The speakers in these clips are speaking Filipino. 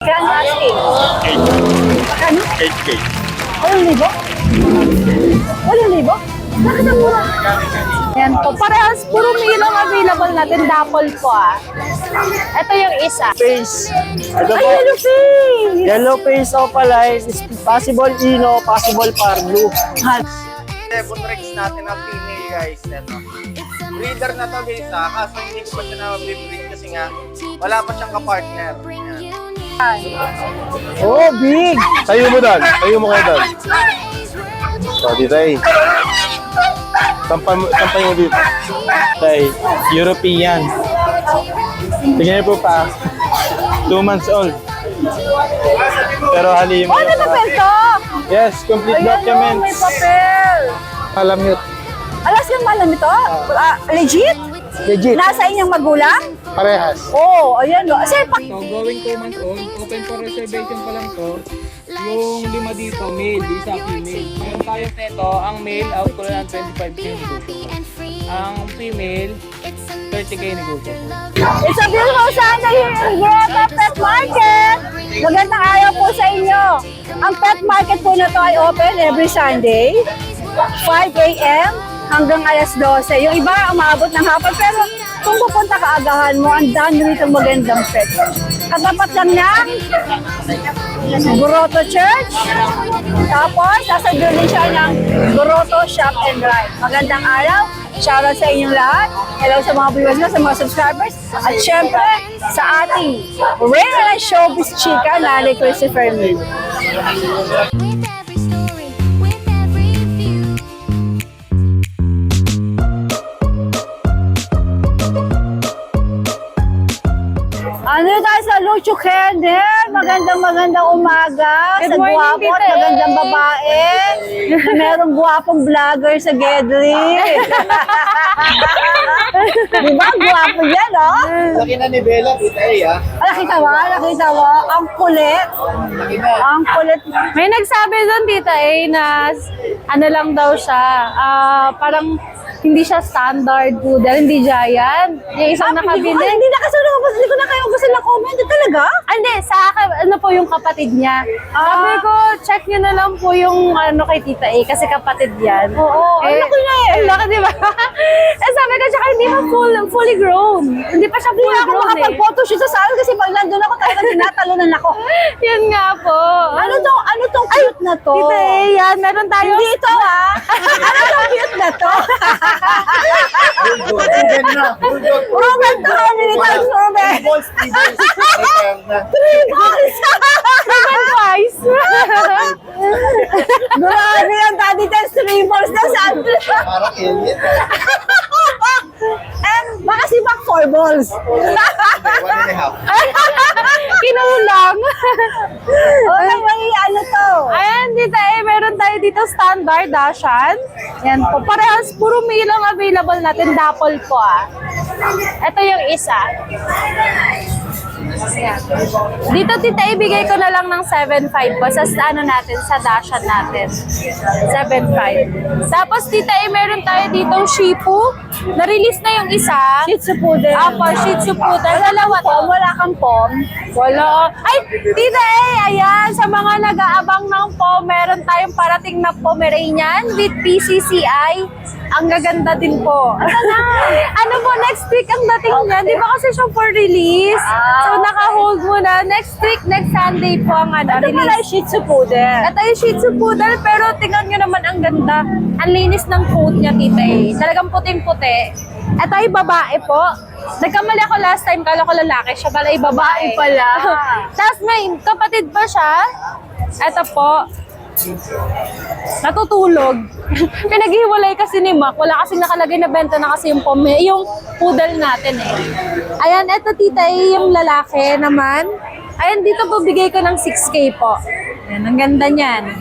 Kaya asking. 8K. 8,000? 8,000? Bakit ang mura? Yan po. Parehas, puro meal ang available natin. Dapol po Ito yung isa. Face. Ito Ay, po. yellow face! Yellow face opaline is possible ino, possible parblue. Rex natin ang female guys. Ito. Breeder na to guys kaso hindi ko pa siya na-breed kasi nga wala pa siyang kapartner. Oh, big! Tayo mo doon. Tayo mo kayo doon. So, dito ay. Tampay mo dito. Tay, European. Tingnan niyo po pa. 2 months old. Pero halima. Oh, may papel to! Yes, complete Ayan, documents. may papel. Alam nyo. Alas yung malam ito? Legit? Legit. Nasa inyong magulang? Parehas. Oo, ayan. Kasi pag So, going 2 months old, open for reservation pa lang to. Yung 5 dito, male, isa female. Meron tayong neto, ang male, out ko lang 25K negosyo. Ang female, 30K negosyo. It's a beautiful Sunday here in Grotto Pet Market. Magandang araw po sa inyo. Ang pet market po na to ay open every Sunday, 5 a.m. hanggang alas 12. Yung iba umabot ng hapon, pero kung pupunta ka agahan mo, ang dami rito magandang pet. Katapat lang ng Grotto Church. Tapos, nasa dulo siya ng Grotto Shop and Ride. Magandang araw. Shoutout sa inyong lahat. Hello sa mga viewers ko, sa mga subscribers. At syempre, sa ating rare na showbiz chika, Nanay Christopher Min. With every story, with every view. Ano tayo sa Lucho Kender? Magandang umaga. Good Sa morning, gwapo at Tita magandang babae. Merong gwapong vlogger sa Gedli. Di ba? Gwapo yan, oh? Laki na ni Bella, tita Nakita mo? Nakita mo? Ang kulit. Ang kulit. May nagsabi doon, Tita A, na ano lang daw siya, parang hindi siya standard poodle, hindi giant. Yung isang nakabili. Hindi nakasunod. Hindi ko na kayo gusto na comment. Talaga? Hindi, sa akin, ano po yung kapatid niya. Sabi ko, check niyo na lang po yung ano kay Tita A, kasi kapatid yan. Oo, ang laki na eh. Ang laki, di ba? Eh, sabi ko, tsaka hindi pa fully grown. Hindi pa siya Hindi fully na ako grown eh. makapag-photoshoot sa sala kasi pag nandun ako talaga tinatalunan ako. Yun nga po. Ano tong cute na to? Tita A, yan, meron tayo. Hindi ito ano tong cute na to? Ruben na. Ruben to, how many times Ruben? Balls, 3 balls. Three balls! Ruben twice. Grabe yan, daddy test 3 balls na sa Parang alien. And baka si Mac 4 balls. 1.5. Kinulang. Okay, may ano to? Ayan, Tita A, meron tayo dito standard Dashan. Yan po. Parehas, puro meal ang available natin. Dapol po Ito yung isa. Ayan. Dito, Tita, ibigay ko na lang ng 7.5 po sa ano natin, sa Dashan natin. 7.5. Tapos, Tita, meron tayo dito Shih Tzu. Na-release na yung isa. Shih Tzu Poodle. Apo, Shih Tzu Poodle. Dalawa to. Wala kang pom. Wala. Ay, Tita ayan, sa mga nag-aabang ng po, meron tayong parating na Pomeranian with PCCI. Ang gaganda din po. Ano po, next week ang dating niya. Di ba kasi siya for release? So, naka-hold muna. Next week, next Sunday po ang Ito pala yung release. Shih Tzu Poodle. Ito yung Shih Tzu Poodle, pero tingnan nyo naman ang ganda. Ang linis ng coat niya, Tita Talagang puting-puti. Ito ay babae po. Nagkamali ako last time, kala ko lalaki siya, pala ay babae pala. Tapos may kapatid pa siya. Ito po. Natutulog. Pinaghiwalay kasi ni Mac. Wala kasing nakalagay na benta na kasi yung poodle natin eh. Ayan, ito Tita yung lalaki naman. Ayan, dito po bigay ko ng 6K po. Ayan, ang ganda niyan.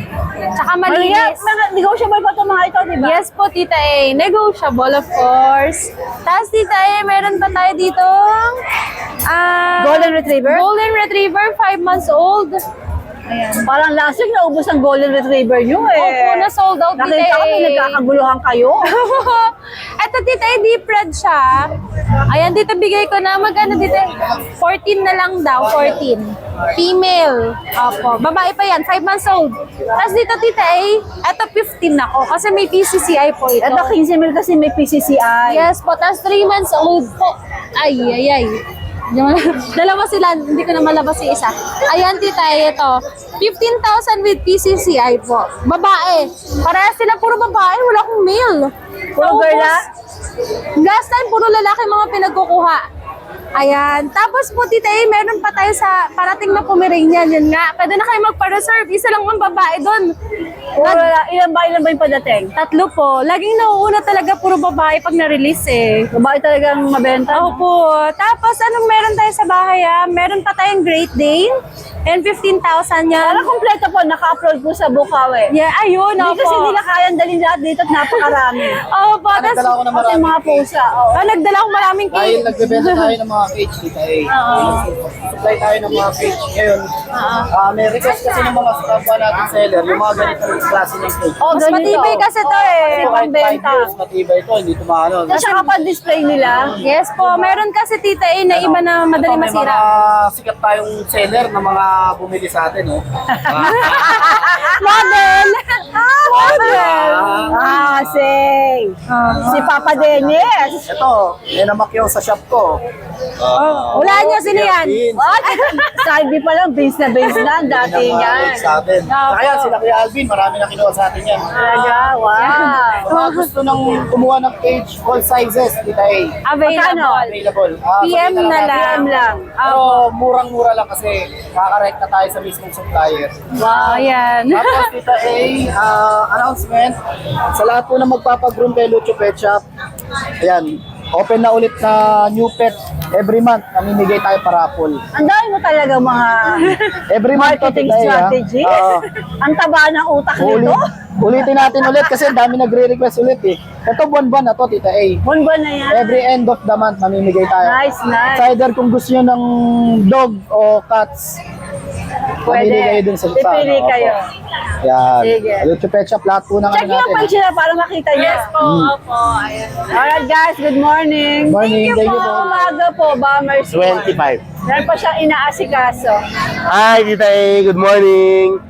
Tsaka malinis. Negotiable pa itong mga ito, di ba? Yes po, Tita A. Negotiable, of course. Tapos, Tita A, meron pa tayo dito Golden Retriever? Golden Retriever, 5 months old. Ayan. Parang last week naubos ang golden retriever nyo eh. Opo, na-sold out, Tita Nakita ko, A. nagkakaguluhan kayo. Eto, Tita A, deep red siya. Ayan, dito bigay ko na, magkano dito? 14 na lang daw, 14. Female. Opo, babae pa yan, 5 months old. Tapos dito, Tita A, eto 15 ako, kasi may PCCI po ito. Ito 15 mil kasi may PCCI. Yes po, tapos 3 months old po. Ay. Dalawa sila, hindi ko na malabas yung isa. Ayan, Tita, ito. 15,000 with PCCI po. Babae. Parehas sila, puro babae, wala akong male. Puro Tapos, girl, ah? last time, puro lalaki mga pinagkukuha. Ayan. Tapos po, Tita A, meron pa tayo sa parating na Pomeranian. Yun nga, pwede na kayo magpa-reserve. Isa lang ang babae doon. Ilan ba yung padating? 3 po. Laging nauuna talaga puro babae pag na-release eh. Babae talagang mabenta. Opo. Tapos, anong meron tayo sa bahay ah? Meron pa tayong Great Dane. And 15,000 yan. Parang kompleto po, naka-upload po sa Bukawi. Yeah, ayun. Hindi Opo. kasi nila kayang dalhin lahat dito at napakarami. Opo. Nagdala ko ng Kasi marami. mga pusa. Oh. Nagdala ko maraming Dahil cake. nagbebenta tayo ng mga cage dito eh. Supply tayo ng mga cage. Ngayon, may request kasi ng mga kapwa natin seller, yung mga ganitong klase ng cage. Oh, Mas matibay kasi to eh. Kasi Kahit 5 pambenta. years, matibay ito, hindi tumano. Tapos saka pa-display nila. Yes po. Meron kasi Tita A na iba na madali May masira. mga sikat tayong seller na mga bumili sa atin, oh. Model! Model! Si Papa Dennis. Ito, may namakyaw sa shop ko. Wala niyo, sino yan? Oh, side B pa lang, base na ang dati yan. Sa atin. Kaya sila Kuya Alvin, marami na kinuha sa atin yan. Talaga, wow. Mga gusto nang kumuha ng cage, all sizes, Tita A. Available. Available. PM sabihin na natin. lang. PM lang. Pero murang-mura lang kasi kakarekta na tayo sa mismong supplier. Wow, ayan. Tapos Tita A, announcement, sa lahat po na magpapagroom kay Lucho Pet Shop, ayan, open na ulit na new pet every month, namimigay tayo parapol. Ang dami mo talaga mga Every month to, marketing Tita A, strategy. Oo. Ang taba ng utak nito. Ulitin natin ulit kasi ang dami nagre-request ulit eh. Ito buwan-buwan na to, Tita A. Buwan na yan. Every end of the month, mamimigay tayo. Nice, nice. It's either kung gusto nyo ng dog o cats, Pwede. mamili kayo dun sa Pipili Opo. kayo. Yan. Sige. Lucho Pet Shop, lahat po ng Check ano nyo natin. pa sila para makita nyo. Opo, ayan. Alright guys, good morning. Morning, thank you po. Umaga po, Bombers. 25. Meron pa siyang inaasikaso. Hi, Tita A. Good morning.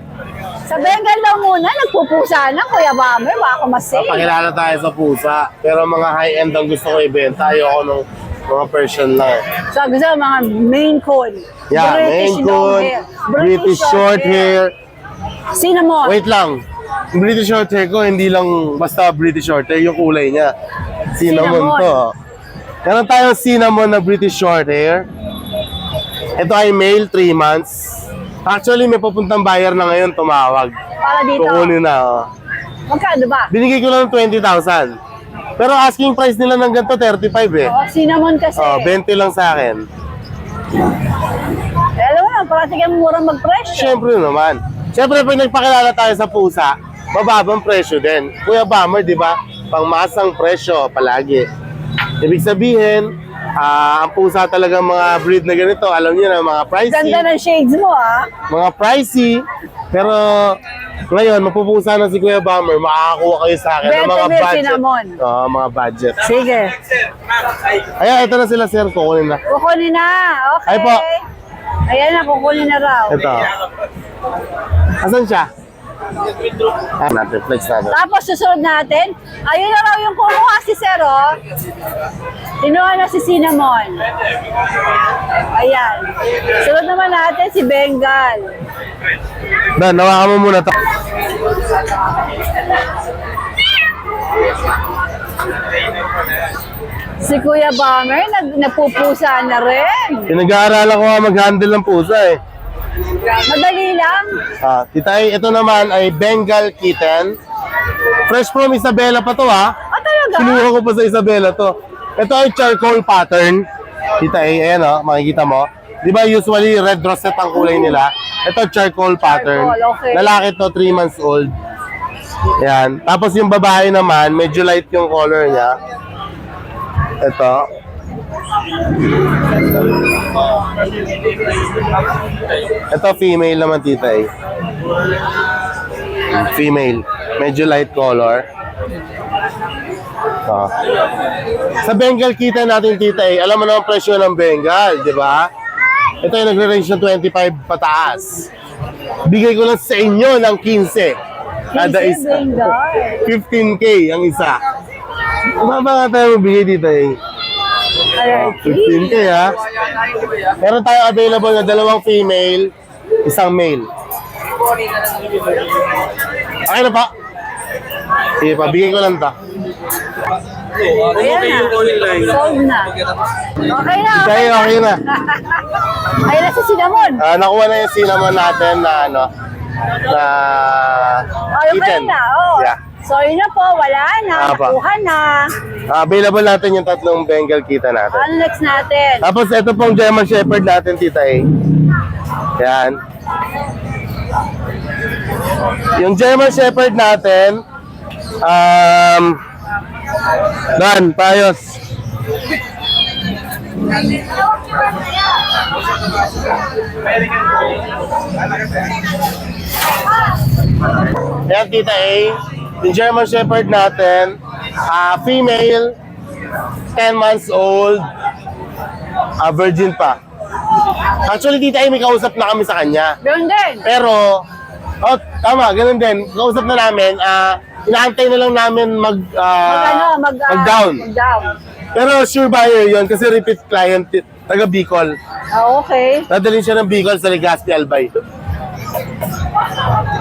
Sa Bengal daw muna, nagpupusa na, Kuya Bomber. Baka masay. Pakilala tayo sa pusa. Pero mga high-end ang gusto ko ibenta. Ayoko nung mga Persian lang. So, gusto ko mga Maine Coon. Yeah, British Maine long Coon, hair. British short hair. Cinnamon. Wait lang. Yung British short hair ko, hindi lang basta British short hair, yung kulay niya. Cinnamon Cinnamon. to. Meron tayong cinnamon na British short hair. Ito ay male, 3 months. Actually, may papuntang buyer na ngayon tumawag. Para dito. Kukunin na. Oh. Magkano ba? Binigay ko lang ng 20,000. Pero asking price nila ng ganito, 35 eh. Oh, cinnamon kasi. Oh, 20 lang sa akin. Alam mo na, parati kang murang mag-presyo. Siyempre naman. Siyempre, pag nagpakilala tayo sa pusa, mababang presyo din. Kuya Bomber, di ba? Pangmasang presyo palagi. Ibig sabihin, ang pusa talagang mga breed na ganito, alam niyo na, mga pricey. Ganda ng shades mo, ah. Mga pricey. Pero ngayon, mapupusa na si Kuya Bomber, makakakuha kayo sa akin ng mga Better budget. cinnamon. Oo, mga budget. Sige. Ayan, ito na sila, sir. Kukunin na. Kukunin na. Okay. Ay po. Ayan na, kukunin na raw. Ito. Asan siya? Ah, natin, flex natin. Tapos susunod natin, ayun na raw yung kumuha si Sir, oh. Tinuha na si Cinnamon. Ayan. Sunod naman natin si Bengal. Dan, nawakan mo muna to. Si Kuya Bomber, nagpupusa na rin. Pinag-aaralan ko nga mag-handle ng pusa eh. Madali lang. Tita Ay, ito naman ay Bengal Kitten. Fresh from Isabela pa to ha. Ah, talaga? Kinuha ko pa sa Isabela to. Ito ay charcoal pattern. Tita Ay, ayan o, makikita mo. Di ba usually red rosette ang kulay nila? Ito charcoal pattern. Charcoal, okay. Lalaki to, 3 months old. Ayan. Tapos yung babae naman, medyo light yung color niya. Ito. Ito female naman, Tita Ay. Female. Medyo light color. Sa Bengal kita natin, Tita A, alam mo na ang presyo ng Bengal, di ba? Ito yung nagre-range ng 25 pataas. Bigay ko lang sa inyo ng 15. Kada Kasi isa. Bengal. 15K ang isa. Mababa nga tayo bigay dito eh. 15K ha. Meron tayo available na 2 female, 1 male. Okay na pa. Sige pa, bigay ko lang ta. Ayan na. Sold na. Okay na. Okay, okay na. Ayan na si Cinnamon. Nakuha na yung cinnamon natin na ano, na Okay chicken. na. Oh. Yeah. Sorry na po, wala na. Apa. Nakuha na. Available natin yung 3 Bengal kita natin. Ano next natin? Tapos ito pong German Shepherd natin, Tita A. Yan. Yung German Shepherd natin, Dan, payos. Yan, Tita A. Yung German Shepherd natin, female, 10 months old, virgin pa. Actually, Tita A, may kausap na kami sa kanya. Ganun din. Pero, tama, ganun din. Kausap na namin, inaantay na lang namin mag-down. Mag-down. Pero sure buyer yun kasi repeat client, taga Bicol. Okay. Dadalhin siya ng Bicol sa Legazpi Albay.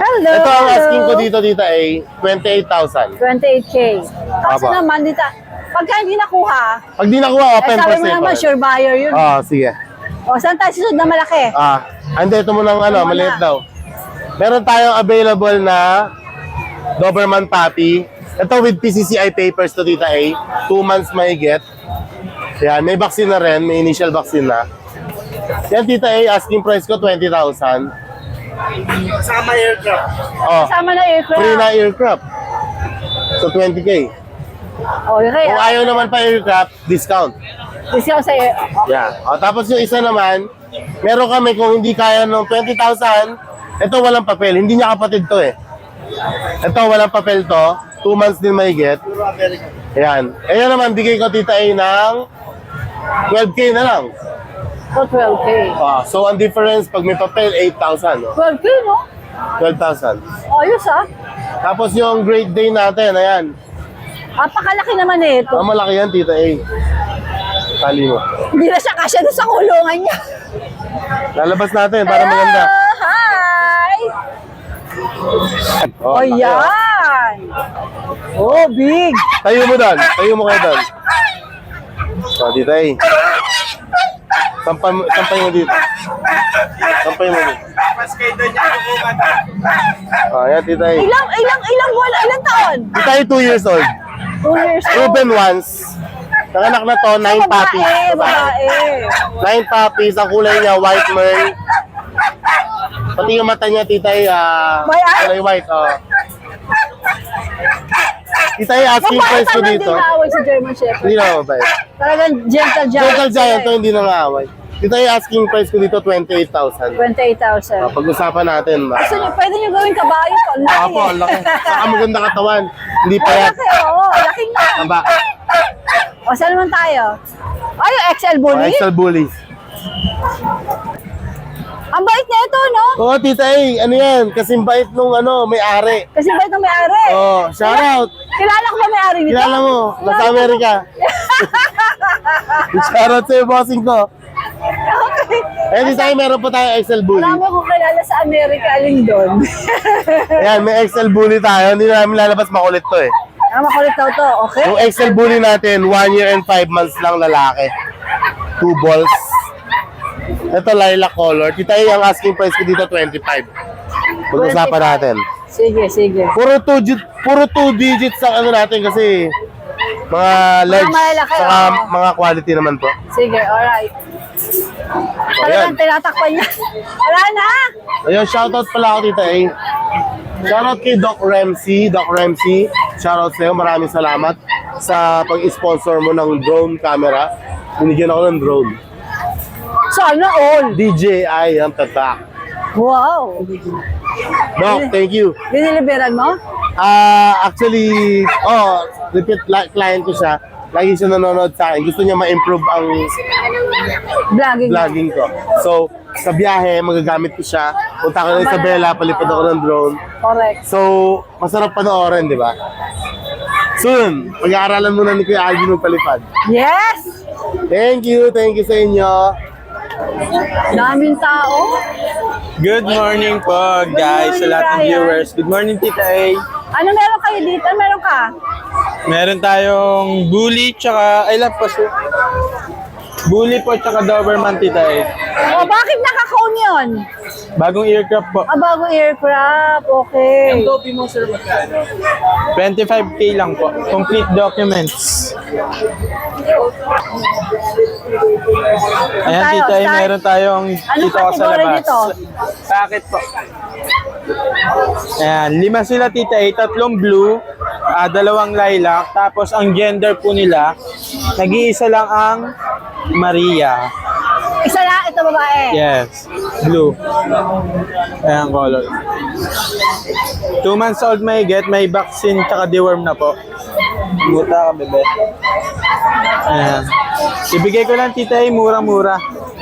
Hello. Ito ang asking ko dito, Tita A, 28,000. 28K. Kaso Apa. naman, dito, pagka hindi nakuha, Pag di nakuha, open sabi for mo sale naman, pa rin. sure buyer yun. Sige. O, saan tayo susunod na malaki? Hindi, ito mo ng Ito maliit muna. daw. Meron tayong available na Doberman Puppy. Ito with PCCI papers to, Tita A. 2 months may get. Yan, may vaccine na rin. May initial vaccine na. Yan, Tita A, asking price ko 20,000. Kasama aircraft. Kasama na aircraft. Free na aircraft. So, 20K. Okay. Kung ayaw naman pa aircraft, discount. Discount sa air. Yeah. Tapos yung isa naman, meron kami kung hindi kaya ng 20,000, ito walang papel. Hindi niya kapatid to eh. Ito walang papel to. 2 months din may get. Ayan. Ayan naman, bigay ko, Tita A, ng 12K na lang. So, 12K. So, ang difference, pag may papel, 8,000. No? 12K, no? 12,000. Ayos, ah. Tapos yung Great Day natin, ayan. Napakalaki naman eh ito. Ang malaki yan, Tita A. Tali mo. Hindi na siya kasya doon sa kulungan niya. Lalabas natin para Hello! maganda. Hi! Oh, laki, yan! Oh, big! Tayo mo doon. Tayo mo kayo doon. Tita A. Sampay mo dito. Sampay mo dito. Ayan, Tita A. Ilang buwan, ilang taon? Tita A, 2 years old. 2 years old. Proven once. Nanganak na to, 9 puppies. Babae. 9 puppies. Ang kulay niya, white merl. Pati yung mata niya, Tita A, May eye? kulay white. Tita A, asking price ko dito. Hindi naaway si German Shepherd. Hindi na mabait. Talagang gentle giant. Local giant to, hindi na nga-away. Tita A, asking price ko dito, 28,000. 28,000. Pag-usapan natin, Gusto niyo, pwede niyo gawin kabayo to. Ang laki Apo, ang laki. Saka maganda katawan. Hindi pa Ang yan. laki, oo. Laki nga. Tamba. O, saan naman tayo? Ay, yung XL Bully? Excel bullies. Ang bait niya ito, no? Oo, Tita A, ano yan? Kasing bait nung may-ari. Kasi bait ng may-ari. Oh, shout out. Kilala ko ba may-ari nito? Kilala mo, nasa Amerika. Shout out sa'yo, bossing ko. Okay. Eh, Tita A, meron pa tayo Excel bully. Marami akong kilala sa Amerika, aling doon. Ayan, may Excel bully tayo. Hindi namin lalabas, makulit to eh. Makulit daw to, okay? Yung Excel bully natin, 1 year and 5 months lang lalaki. 2 balls. Ito, lilac color. Tita A, ang asking price ko dito, 25. Pag-usapan natin. Sige, sige. Puro 2 digits ang ano natin kasi mga large, malalaki, saka oo. mga quality naman po. Sige, alright. So, Talagang ayan. tinatakpan niya. Wala na! Ayun, shoutout pala ako, Tita A. Shoutout kay Doc Ramsey. Doc Ramsey, shoutout sa'yo. Maraming salamat sa pag-sponsor mo ng drone camera. Binigyan ako ng drone. Sana all. DJI ang tatak. Wow! Doc, thank you. Diniliberan mo? Actually, repeat client ko siya. Lagi siya nanonood sa akin. Gusto niya ma-improve ang Vlogging mo. vlogging ko. So, sa biyahe, magagamit ko siya. Punta ko na Isabela, palipad ako ng drone. Correct. So, masarap panoorin, di ba? Soon, pag-aaralan muna ni Kuya Alvin magpalipad. Yes! Thank you sa inyo. Daming tao. Good morning po, guys, sa morning, lahat ng Ryan. viewers. Good morning, Tita A. Ano meron kayo dito? Meron ka? Meron tayong bully, tsaka, ay lang po, bully po, tsaka Doberman, Tita A. O, bakit naka-cone yun? Bagong aircraft po. Bagong aircraft. Okay. Topi mo, sir, magkano? 25K lang po. Complete documents. Ayan, tayo, Tita A, start. meron tayong Anong dito ako sa category labas. dito? Packet po. Ayan, 5 sila, Tita A. 3 blue, 2 lilac. Tapos ang gender po nila, nag-iisa lang ang Maria. Isa lang, ito babae. Yes, blue. Ayan, color. 2 months old may vaccine tsaka deworm na po. Buta ka, bebe. Ayan. Ibigay ko lang, Tita A, mura-mura.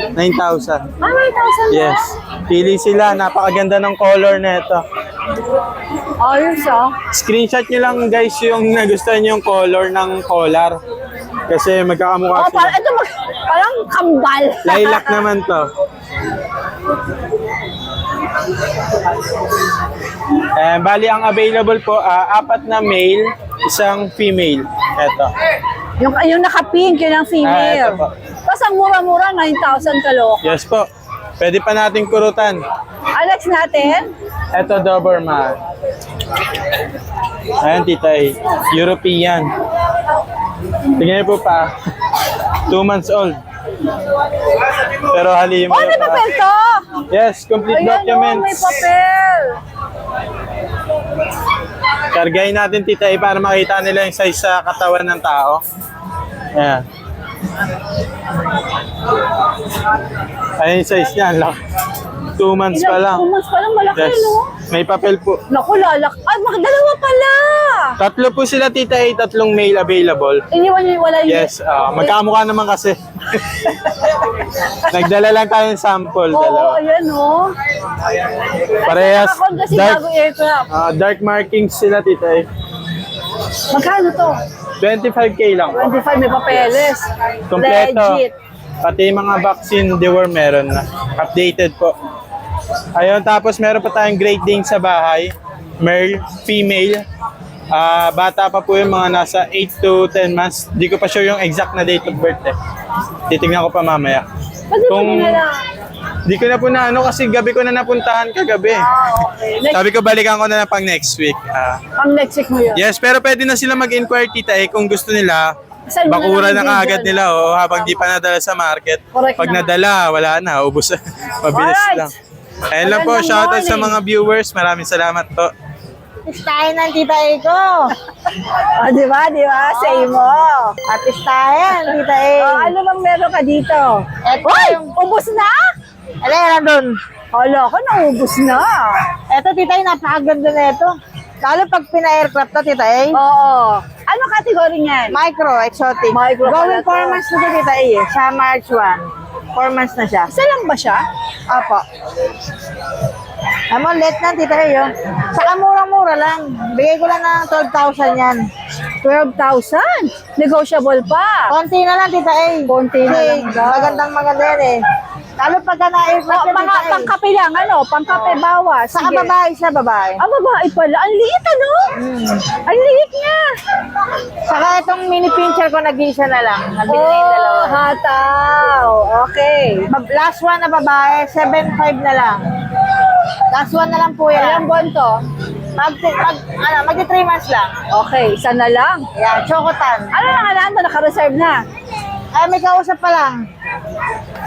9,000. 9,000 Yes. Pili sila. Napakaganda ng color na ito. Ayos ah. Screenshot nyo lang, guys, yung nagustuhan nyo yung color ng collar. Kasi magkakamukha Oh, sila. ito parang kambal. Lilac naman to. Bali, ang available po, 4 na male, 1 female. Ito. yung naka-pink, yun ang female. Ito po. Tapos ang mura-mura, 9,000 kalok. Yes po. Pwede pa natin kurutan. Alex natin. Ito, Doberman. Ayan, Tita A. European. Tingnan niyo po pa. 2 months old. Pero halima Oh, may papel to. Yes, complete Ayan, oh, documents. may papel. Kargayin natin, Tita A, para makita nila yung size sa katawan ng tao. Ayan. Ayan yung size niya. 2 months pa lang. 2 months pa lang, malaki, Yes. no? May papel po. Naku, lalak. Ay, dalawa pala. 3 po sila, Tita A, 3 male available. Iniwan niyo, wala yun. Yes, magkamukha naman kasi. Nagdala lang tayo ng sample, Oo, dalawa. ayan, oh. Parehas Nakakon kasi dark, bago aircraft. dark markings sila, Tita A. Magkano to? 25K lang po. 25, may papeles. Kompleto. Legit. Pati yung mga vaccine, deworm meron na. Updated po. Ayun, tapos meron pa tayong Great Dane sa bahay. Male, female. Bata pa po yung mga nasa 8 to 10 months. Di ko pa sure yung exact na date of birth eh. Titignan ko pa mamaya. Pwede mo dinala. Di ko na po na ano kasi gabi ko na napuntahan kagabi. Okay. Next, Sabi ko balikan ko na pang next week. pang next week mo yun. Yes, pero pwede na sila mag-inquire, Tita A, kung gusto nila. Saan mo na Bakura lang na i-video, kaagad no? nila habang di pa nadala sa market. Correct Pag naman. nadala, wala na, ubos na. Mabilis Alright. lang. Ayun lang po, Magandang shoutout sa morning. mga viewers. Maraming salamat po. Artistahin ng tita Eko. Oh, di ba? Di ba? Say mo. Artistahin, tita E. Oh, ano bang meron ka dito? Ito Uy! yung... Ubus na? Ano yan doon? Hala ko, naubos na. Ito, tita E, napakaganda na ito. Lalo pag pina-aircraft to, tita E. Oo. Ano category niyan? Micro, exotic. Micro pala Going to. 4 months na to, tita E. Sa March 1. 4 months na siya. Isa lang ba siya? Opo. Amon, let na, tita E. Oh. Saka murang-mura lang. Bigay ko lang ng 12,000 yan. 12,000? Negotiable pa. Konti na lang, tita E. Konti na Kasi lang daw. magandang maganda yan eh. Lalo pagka na-aircraft Oh, yan, tita E. pangkape lang, ano? Pangkape bawas. Saka Sige. babae siya, babae. Ah, babae pala. Ang liit, ano? Ang liit niya. Saka itong mini pincher ko, nag-iisa na lang. Nabili na yung dalawa. Oh, hataw. Okay. Last one na babae, 7.5 na lang. Last one na lang po Ilang yan. buwan to? Magti 3 months lang. Okay, isa na lang. Yan, chocotan. Ano lang alam to? Naka-reserve na. Ay, may kausap pa lang.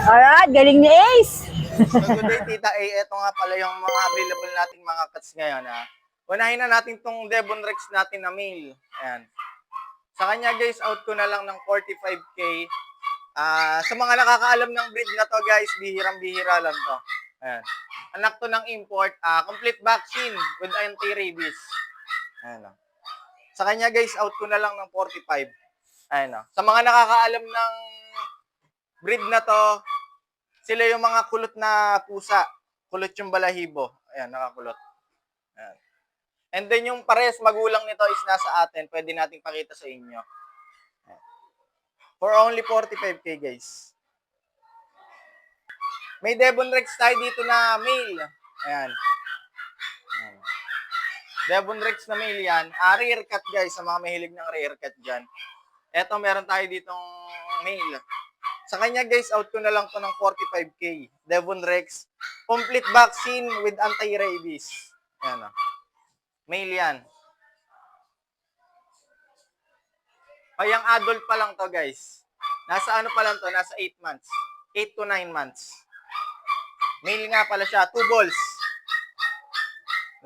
Alright, galing ni Ace. Good day, Tita A. Ito nga pala yung mga available nating mga cats ngayon. Ha. Unahin na natin tong Devon Rex natin na male. Ayan. Sa kanya guys, out ko na lang ng 45K. Sa mga nakakaalam ng breed na to guys, bihirang-bihira lang to. Ayan. Anak to ng import, complete vaccine with anti-rabies. Ayan. Sa kanya guys, out ko na lang ng 45. Ayan. Sa mga nakakaalam ng breed na to, sila yung mga kulot na pusa. Kulot yung balahibo. Ayan, nakakulot. Ayan. And then yung pares magulang nito is nasa atin. Pwede nating pakita sa inyo. Ayan. For only 45k guys. May Devon Rex tayo dito na male. Ayan. Ayan. Devon Rex na male yan. Rare cut guys, sa mga mahilig ng rare cut dyan. Eto, meron tayo ditong male. Sa kanya guys, out ko na lang to ng 45k. Devon Rex. Complete vaccine with anti-rabies. Ayan o. Male yan. Payang adult pa lang to guys. Nasa ano pa lang to? Nasa 8 months. 8 to 9 months. Male nga pala siya. 2 balls.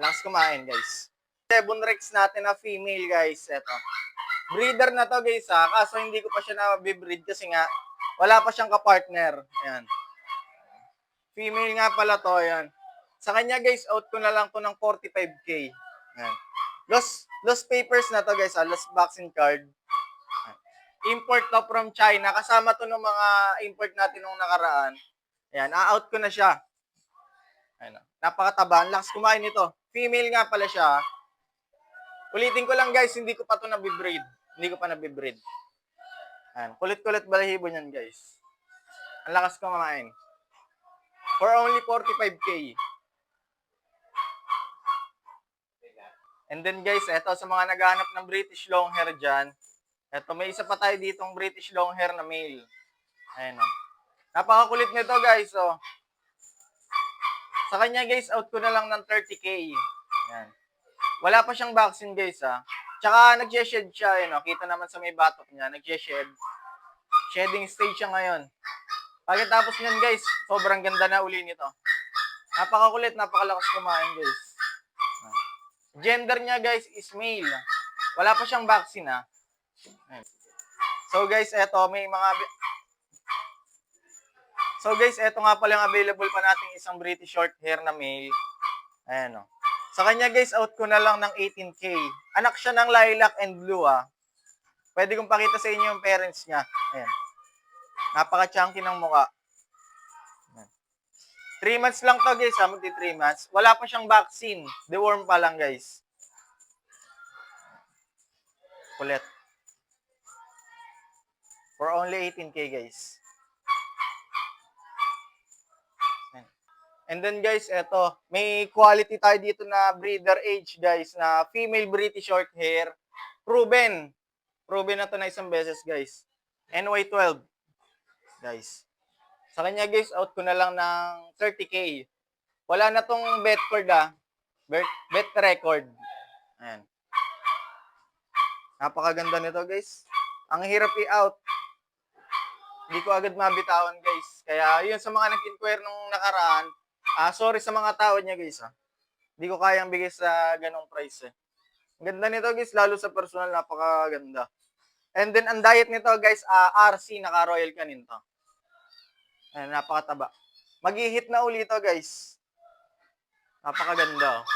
Lakas kumain guys. Devon Rex natin na female guys. Eto. Breeder na to guys ha. Kaso hindi ko pa siya na-breed kasi nga wala pa siyang kapartner. Ayan. Female nga pala to. Ayan. Sa kanya guys, out ko na lang to ng 45k. Ayan. Lost papers na to guys ha. Lost vaccine card. Ayan. Import to from China. Kasama to ng mga import natin nung nakaraan. Ayan. Out ko na siya. Ayan. Napakataba. Ang lakas kumain nito. Female nga pala siya. Ulitin ko lang guys, hindi ko pa to nabibreed. Hindi ko pa nabibreed. Ayan. Kulit-kulit balahibo niyan guys. Ang lakas kumain. For only 45k. And then guys, eto sa mga naghahanap ng British Longhair dyan. Eto, may isa pa tayo ditong British Longhair na male. Ayan o. Napakakulit nito guys. Oh. Sa kanya guys, out ko na lang ng 30k. Ayan. Wala pa siyang vaccine guys ha. Tsaka nag-shed siya. Yun, oh. Kita naman sa may batok niya. Nag-shed. Shedding stage siya ngayon. Pagkatapos niyan guys, sobrang ganda na uli nito. Napakakulit, napakalakas kumain guys. Gender niya guys is male. Wala pa siyang vaccine ha. So guys, eto may mga... So guys, eto nga pala yung available pa nating isang British short hair na male. Ayan o. Sa kanya guys, out ko na lang ng 18k. Anak siya ng lilac and blue ha. Pwede kong pakita sa inyo yung parents niya. Ayan. Napaka-chunky ng mukha. 3 months lang to guys ha, magti 3 months. Wala pa siyang vaccine. Deworm pa lang guys. Kulit. For only 18k guys. And then guys, eto, may quality tayo dito na breeder age guys, na female British short hair. Proven. Proven na to na isang beses guys. NY12. Guys. Sa kanya guys, out ko na lang ng 30k. Wala na tong bet cord ah. Bet record. Ayan. Napakaganda nito guys. Ang hirap i-out. Hindi ko agad mabitawan guys. Kaya yun sa mga nag-inquire nung nakaraan, sorry sa mga tao niya guys ha. Hindi ko kayang bigay sa ganong price eh. Ang ganda nito guys, lalo sa personal, napakaganda. And then ang diet nito guys, RC, naka-Royal Canin to. Ayan, napakataba. Mag-hit na uli to guys. Napakaganda oh.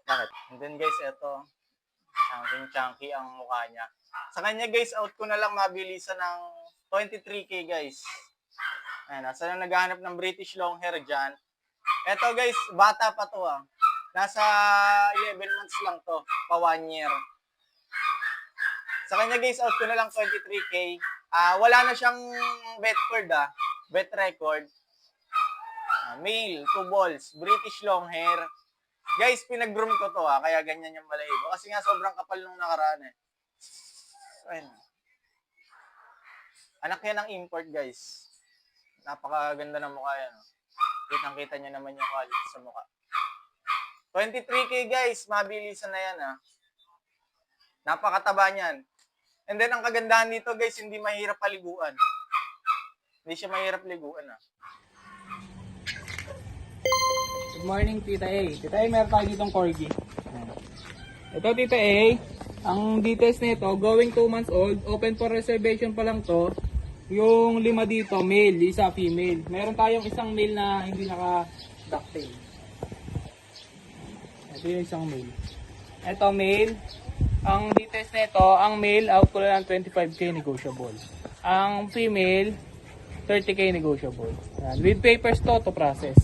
Bakit? And then guys, eto. Chunky ang mukha niya. Sa kanya guys, out ko na lang mabilisan ng 23k guys. Ayan, nasa na naghahanap ng British Longhair dyan. Eto guys, bata pa to ah. Nasa 11 months lang to, pa 1 year. Sa kanya guys, out ko na lang 23k. Wala na siyang bet cord ah. Bet record. Male, 2 balls, British Longhair. Guys, pinag-groom ko to kaya ganyan yung balahibo. Kasi nga sobrang kapal nung nakaraan eh. Ayan. Anak yan ng import guys. Napakaganda ng mukha yan. Kitang-kita nyo naman yung quality sa mukha. 23k guys, mabilisan na yan Napakataba niyan. And then ang kagandahan dito guys, hindi mahirap paliguan. Hindi siya mahirap liguan Good morning, Tita A. Tita A, meron tayo ditong corgi. Ito, Tita A, ang details nito, going 2 months old, open for reservation pa lang to. Yung 5 dito, male, isa female. Meron tayong isang male na hindi naka-ducktail. Ito yung isang male. Ito male. Ang details nito, ang male out ko lang 25k negotiable. Ang female 30k negotiable. Yan. With papers to process.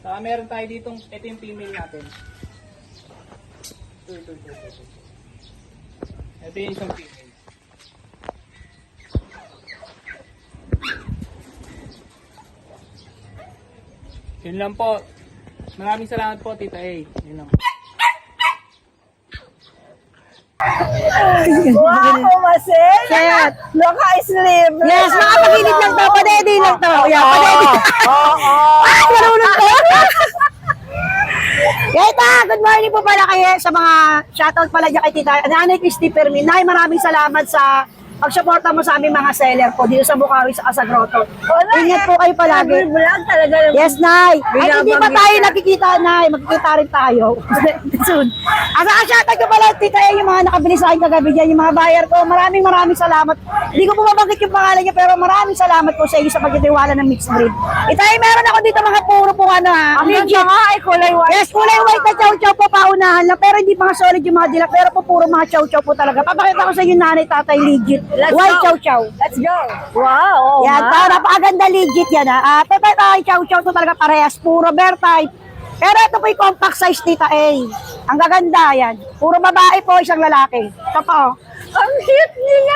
Saka meron tayo ditong, ito yung female natin. Ito. Ito yung isang female. Yun lang po. Maraming salamat po, Tita A. Yun lang po. Wow, Marcel! Set. Naka-sleeve. Yes, makapagilid lang to. Padedi lang to. Yeah, padedi. Ay, marunong to. Tita, good morning po pala kayo sa mga shoutout pala dyan kay Tita. Nanay Christy Permin. Nay, maraming salamat sa pagsuporta mo sa aming mga seller po dito sa Bukawi sa Grotto. Ingat po kayo palagi. Vlog talaga. Yes, Nay. Ay, hindi pa Binabanggit tayo ka. nakikita, Nay. Magkikita rin tayo. Soon. Asa ka shoutout ko pala, Tita, yung mga nakabili sa akin kagabi dyan, yung mga buyer ko. Maraming salamat. Hindi ko po mabanggit yung pangalan niya, pero maraming salamat po sa inyo sa pagtitiwala ng mixed breed. Itay, meron ako dito mga puro po ano ha. Ang ganda nga ay kulay white. Yes, kulay white na chow-chow po paunahan lang, pero hindi pa nga solid yung mga dilak, pero po puro mga chow-chow po talaga. Papakita ko sa inyo nanay, tatay, legit. White chow-chow. Let's go. Wow, Yan, para napakaganda legit yan ha. Tatay, chow-chow to talaga parehas, puro bear type. Pero ito po yung compact size Tita A. Ang gaganda yan. Puro babae po, isang lalaki. Ito po. Ang cute nila.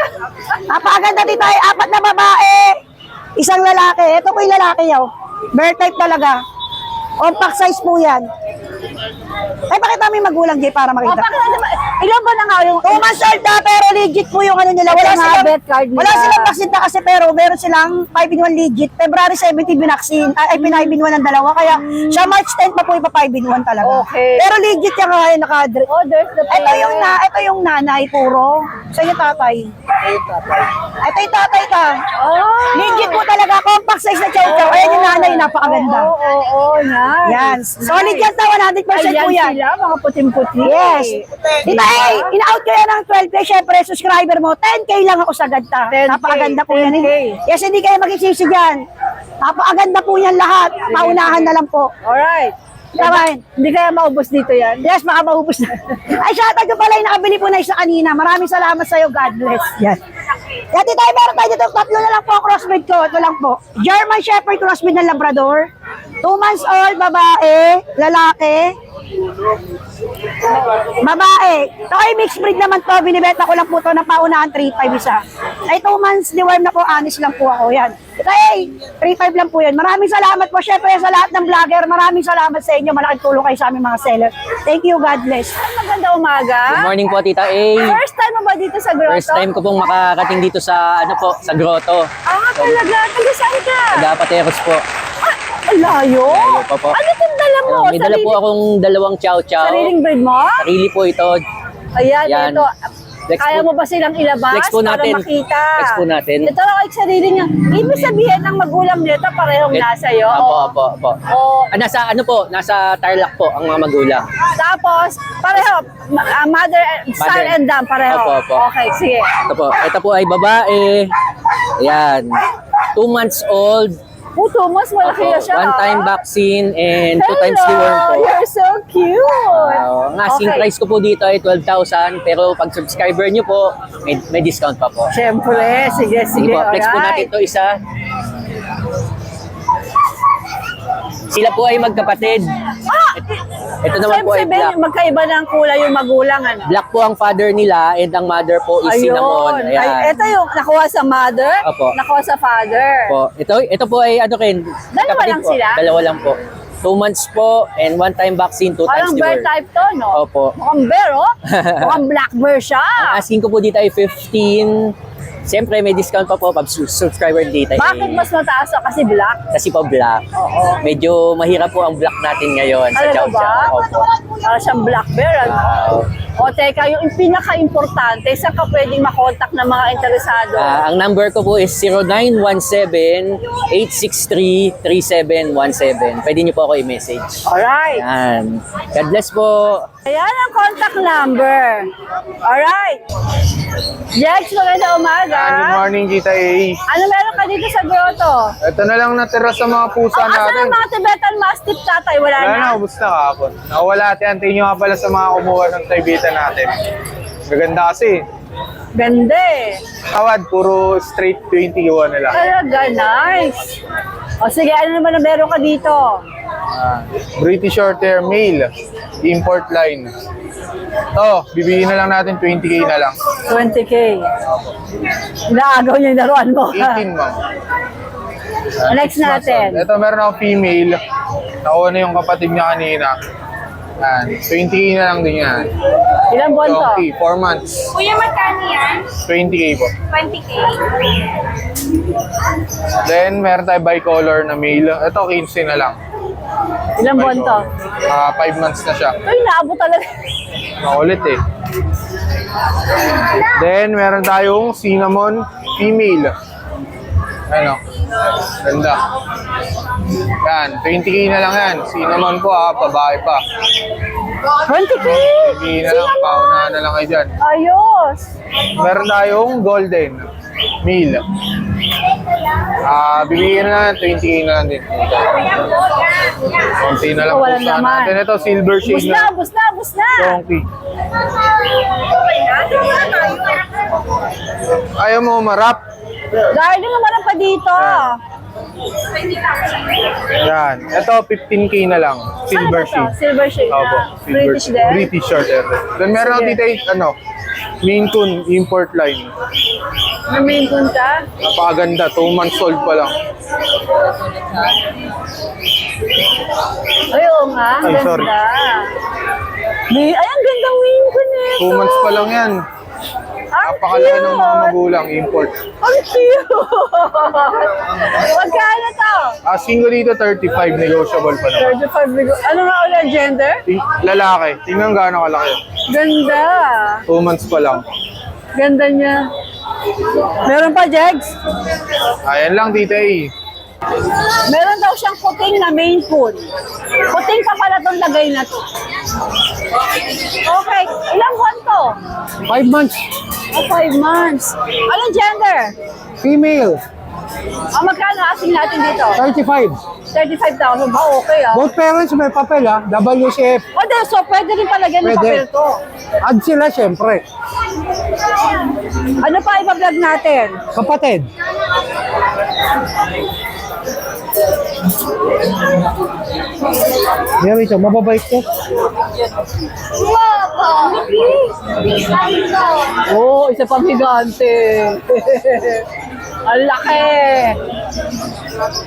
Napakaganda Tita A, 4 na babae, isang lalaki. Ito po yung lalaki yaw. Bear type talaga. Compact size po yan. Ay, pakita mo yung magulang, Jay, para makita. Ilan ba na nga yung 2 months old na, pero legit po yung ano nila. Ito nga, vet card nila. Wala silang vaccine na kasi, pero meron silang 5-in-1 legit. February 17 binaksin, ay pina-5-in-1 ng dalawa. Kaya siya March 10 pa po ipa 5-in-1 talaga. Okay. Pero legit yan kaya naka-drip. Oh, there's the Ito yung nanay puro. Sa inyo tatay. Ito yung tatay ka. Oh. Legit po talaga, compact size na chow-chow. Ayan yung nanay, napakaganda. Oo, nice. Yan. Solid yan sa 100% po Ayan yan. sila, mga puting-puti. Yes. Diba, in-out ko yan ng 12K. Siyempre, subscriber mo, 10K lang ako sagad ta. 10K, Napakaganda po yan. 10K. Yes, hindi kayo magsisisi dyan. Napakaganda po yan lahat. Paunahan na lang po. Alright. Tama. Hindi kaya maubos dito yan. Yes, baka maubos na. Ay, shoutout ko pala yung nakabili po na isa kanina. Maraming salamat sa'yo. God bless. Yan. Dati tayo meron tayo dito. 3 na lang po ang crossbreed ko. Ito lang po. German Shepherd crossbreed ng Labrador. 2 months old, babae, lalaki. Babae. Ito ay mixed breed naman to. Binibenta ko lang po to na paunahan 3.5 isa. Ay 2 months, deworm na po. Honest lang po ako. Yan. Ito ay 3.5 lang po yan. Maraming salamat po. Syempre sa lahat ng vlogger. Maraming salamat sa inyo. Malaking tulong kayo sa aming mga seller. Thank you. God bless. Maganda umaga. Good morning po, Tita A. First time mo ba dito sa Grotto? First time ko pong makakating dito sa sa Grotto. Ah, talaga. Taga saan ka? Tagapateros po. Ang layo. Layo pa po. Ano itong dala mo? May dala po akong 2 chow-chow. Sariling breed mo? Sarili po ito. Ayan, Yan. ito. Flex Kaya po. mo ba silang ilabas Flex po natin. para makita? Flex po natin. Ito lang ay sarili niya. Ibig sabihin ng magulang nito parehong nasa iyo. Opo. O, Nasa ano po, nasa Tarlac po ang mga magulang. tapos, pareho. Mother, son and dam, pareho. Opo. Okay, sige. Ito po ay babae. Ayan. 2 months old. Puto, mas malaki Opo. na siya. 1 time vaccine and 2 times Hello, deworm po. you're so cute. Ang asking price ko po dito ay 12,000, pero pag subscriber nyo po, may discount pa po. Siyempre, sige. Sige po, flex po natin alright. ito isa. Sila po ay magkapatid. Ito naman po ay black. Magkaiba ng kulay yung magulang, ano? Black po ang father nila and ang mother po is cinnamon. Ayun. Ay, ito yung nakuha sa mother, Opo. nakuha sa father. Po. Ito po ay ano rin. Dalawa kapatid lang po. sila? Dalawa lang po. 2 months po and 1 time vaccine, 2 times Parang bear deworm. type to, no? Opo. Mukhang bear, oh. Mukhang black bear siya. Ang asking ko po dito ay 15. Siyempre may discount pa po pag subscriber dito. Bakit mas mataas ka? Kasi black? Kasi po black. Oo. Medyo mahirap po ang black natin ngayon sa Talaga Chow ba? Chow. Opo. Parang siyang black bear, ano? Wow. O teka, yung pinaka-importante, saan ka pwedeng makontak ng mga interesado? Ang number ko po is 0917-863-3717. Pwede niyo po ako i-message. Alright. Yan. God bless po. Ayan ang contact number. Alright. Jex, maganda umaga. Good morning, Kita A. Ano meron ka dito sa grotto? Ito na lang natira sa mga pusa Asan natin. ang mga Tibetan Mastiff tatay? Wala Wala na? na, ubus na kahapon. Nawala ate, antayin nyo nga pala sa mga kumuha ng Tibetan natin. Gaganda kasi. Ganda eh. Tawad, puro straight 20 na lang. Talaga, nice. O sige, ano naman ang meron ka dito? British Shorthair Male, import line. To, bibigyan na lang natin 20K na lang. 20K. Naagaw niya yung laruan mo. 18 ma'am. Next natin. Ito meron ako female. Nakuha na yung kapatid niya kanina. Yan, 20K na lang din yan. Ilang buwan to? 4 months. Kuya, magkano yan? 20K po. 20K. Then, meron tayo bicolor na male. Ito, 15 na lang. Ilang buwan to? 5 months na siya. Ay, naabot talaga. Makulit eh. Then, meron tayong cinnamon female. Ano? Ganda. Yan, 20K na lang yan. Cinnamon po babae pa. 20K? 20K na lang, paunahan na lang kayo dyan. Ayos. Meron tayong golden male. Bibigyan na lang, 20K na lang din. Konti na lang po Walang sa laman. natin. Ito, silver Bus shade na, na bus na, bus na. donkey. Ayaw mo marap. Garden naman ang pa dito. Yan. Ito, 15K na lang. Silver Ano ba to? shade. Silver shade Opo, na. silver British shade. din. British short hair. Then meron ako Sige. dito, Maine Coon import line. May main kun ka? Napakaganda, 2 months old pa lang. Ay, oo nga. Ang Ay, ganda. sorry. Ay, ang gandang main kun nito. 2 months pa lang yan. Ang Napakalaki ng mga cute. magulang, import. Ang cute. Magkano to? Asking ko dito, 35, negotiable pa naman. 35 bigo. Ano nga ulit gender? Lalaki, tingnan gaano kalaki. Ganda. 2 months pa lang. Ganda niya. Meron pa, Jegs? Ayan lang, tita eh. Meron daw siyang puting na main kun. Puting pa pala itong lagay na to. Okay. Ilang buwan to? 5 months. 5 months. Anong gender? Female. Magkano asking natin dito? 35. 35,000 ba? Okay ah. Both parents may papel WCF. O de, so pwede rin palagyan ng papel Pwede. to. Add sila syempre. Ano pa iba-vlog natin? Kapatid. Yan ito, mababait to. Oh, isa pang higante. Ang laki.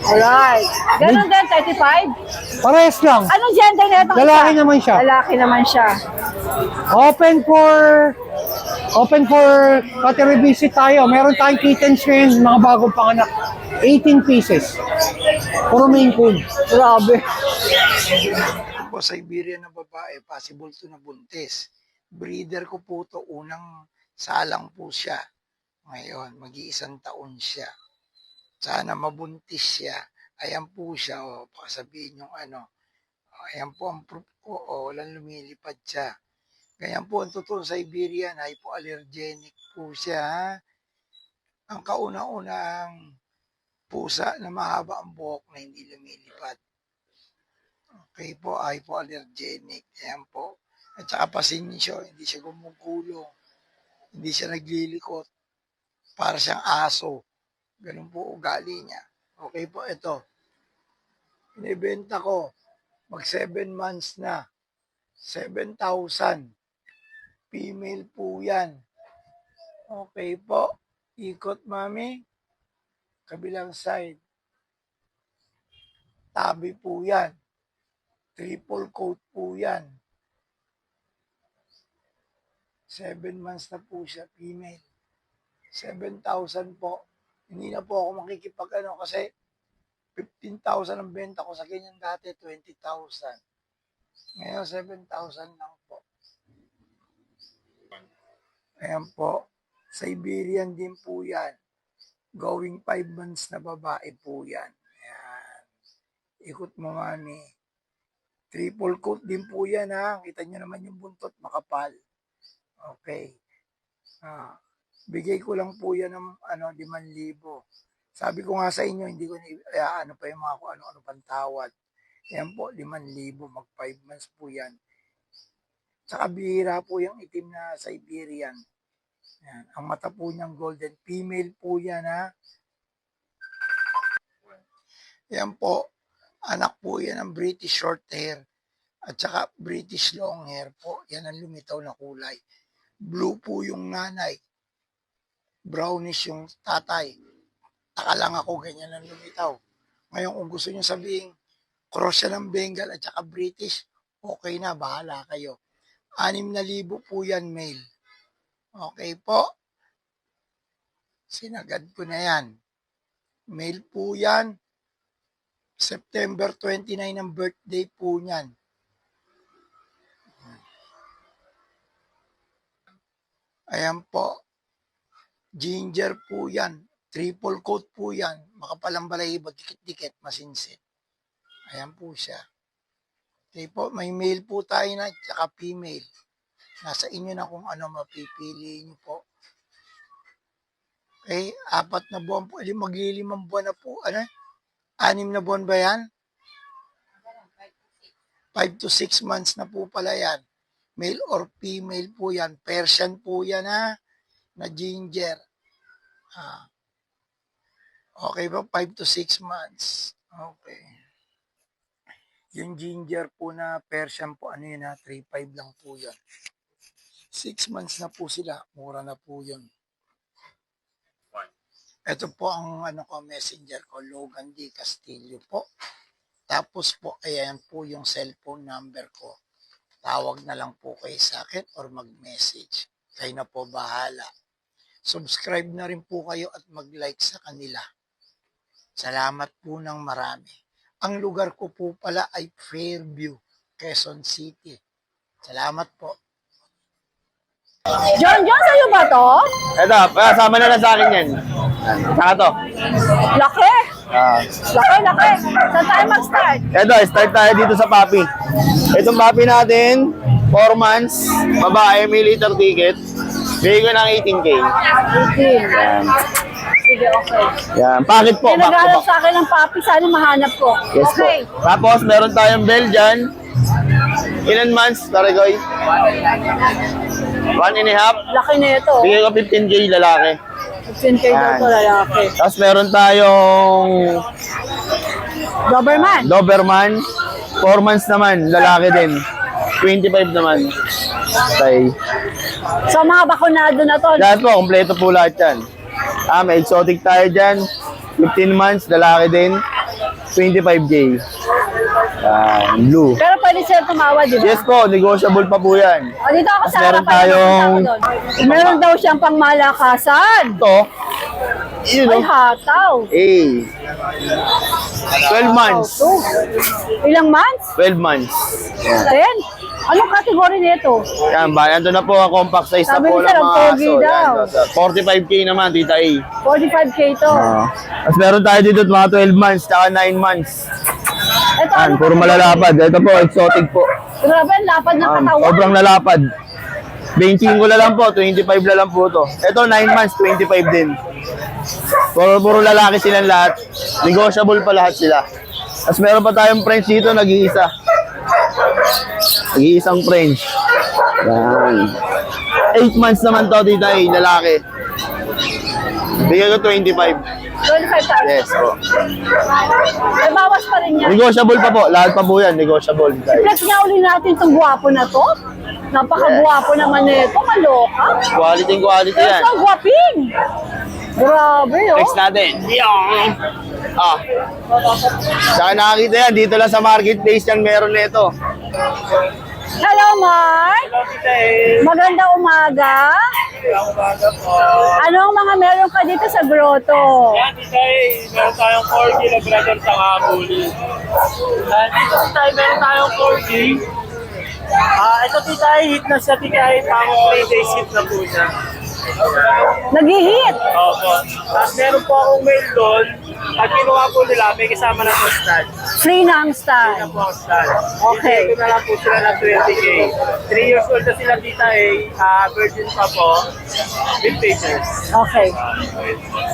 Alright. Ganun din, 35? Parehas lang. Anong gender na ito? Lalaki naman siya. Lalaki naman siya. Open for cattery visit tayo. Meron tayong kittens ngayon, mga bagong panganak. 18 pieces. Puro Maine Coon. Grabe. Po Siberian na babae, possible to na buntis. Breeder ko po to, unang salang po siya. Ngayon, mag-iisang taon siya. Sana mabuntis siya. Ayan po siya, pakasabihin yung ayan po ang proof ko, walang lumilipad siya. Ganyan po ang totoong Siberian, hypoallergenic po siya. Ha? Ang kauna-unang pusa na mahaba ang buhok na hindi lumilipad. Okay po, hypoallergenic. Ayan po. At saka pasinsyo, hindi siya gumugulong. Hindi siya naglilikot. Para siyang aso. Ganun po ugali niya. Okay po, ito. Inibenta ko. Mag 7 months na. 7,000. Female po yan. Okay po. Ikot, mami. Kabilang side. Tabi po yan. Triple coat po yan. 7 months na po siya, female. 7,000 po. Hindi na po ako makikipag kasi 15,000 ang benta ko sa ganyan dati, 20,000. Ngayon, 7,000 lang po. Ayan po. Siberian din po yan. Going 5 months na babae po yan. Ayan. Ikot mo, mami. Triple coat din po yan, ha. Kita nyo naman yung buntot, makapal. Okay. Bigay ko lang po yan ng 5,000. Sabi ko nga sa inyo, hindi ko ano pa yung mga ano pang tawad. Yan po, 5,000. Mag 5 months po yan. Saka bihira po yung itim na Siberian. Yan. Ang mata po niyang golden. Female po yan, ha. Yan po. Anak po yan ng British short hair. At saka British long hair po. Yan ang lumitaw na kulay. Blue po yung nanay. Brownish yung tatay. Taka lang ako, ganyan ang lumitaw. Ngayon, kung gusto nyo sabihin, cross siya ng Bengal at saka British, okay na, bahala kayo. 6,000 po yan, male. Okay po. Sinagad ko na yan. Male po yan. September 29 ang birthday po niyan. Ayan po. Ginger po yan. Triple coat po yan. Makapalang balahibo, dikit-dikit, masinsit. Ayan po siya. Okay po, may male po tayo na, tsaka female. Nasa inyo na kung ano mapipili nyo po. Okay, 4 na buwan po. Magli5 buwan na po. 6 na buwan ba yan? 5 to 6 months na po pala yan. Male or female po yan. Persian po yan, ha? Na ginger. Okay ba? 5 to 6 months. Okay. Yung ginger po na Persian po, 3,500 lang po yan. 6 months na po sila. Mura na po yun. Ito po ang messenger ko, Logan D. Castillo po. Tapos po, ayan po yung cellphone number ko. Tawag na lang po kayo sa akin or mag-message. Kayo na po bahala. Subscribe na rin po kayo at mag-like sa kanila. Salamat po ng marami. Ang lugar ko po pala ay Fairview, Quezon City. Salamat po. John, sa'yo ba to? Ito, sama na lang sa akin yan. Saka to. Laki! Laki! Saan tayo mag-start? Ito, start tayo dito sa puppy. Itong puppy natin, 4 months, babae, may liter ticket. Bigay ko ng 18K. 18. Sige, okay. Yan, packet po. Pinag-aaral sa akin ng papi, sana mahanap ko. Yes Okay. po. Tapos, meron tayong Belgian. Ilan months, Tarigoy? 1.5. Laki na ito. Bigay ko 15K lalaki. 15K daw to lalaki. Tapos meron tayong Doberman. 4 months naman, lalaki din. 25 naman. Okay. So mga bakunado na to. Lahat po, kompleto po lahat yan. May exotic tayo dyan. 15 months, lalaki din. 25K. Blue. Pero pwede sila tumawa, di ba? Yes po, negotiable pa po yan. O, dito ako sa Meron harapan. tayong- Meron daw siyang pangmalakasan. Ito, yun Ay, o. hataw. 12 months. Ilang months? 12 months. 10? Anong kategory nito? Yan, bayan to na po, compact size na Sabi po ni ng Sir, ang mga pogi aso. daw. Yan, 45K naman, tita A. 45K to. Tapos meron tayo dito mga 12 months, tsaka 9 months. Ito, Yan, ano puro malalapad. Ito po, exotic po. Grabe, ang lapad ng katawan. Sobrang lalapad. Benching ko na lang po, 25 na lang po to. Ito, 9 months, 25 din. Puro lalaki silang lahat. Negotiable pa lahat sila. Tapos meron pa tayong French dito, nag-iisa. Nag-iisang French. Yan. 8 months naman to, tita A, lalaki. Bigyan ko 25. 25,000. Yes po. May bawas pa rin yan. Negotiable pa po. Lahat pa po yan, negotiable. Flex nga uli natin itong guwapo na to. Napaka-guwapo naman nito. Kaloka. Quality Pero yan. ang guwaping. Grabe, oh. Next natin. Saka nakakita yan, dito lang sa marketplace yan meron nito. Hello, Mark. Maganda umaga. Anong mga meron ka dito sa grotto? Yan, meron tayong 4K na brother sa kabuli. Dito meron tayong 4K. Ito tita, hit na siya tita, pang 3 days hit na po siya. Nag-hit. Opo. Tapos meron po akong mail doon. Pag kinuha po nila, may kasama na po stand. Free na ang stand. Yan po ang stand. Okay. Bibigay ko na lang po sila ng 20K. 3 years old na sila tita virgin pa po. With papers. Okay.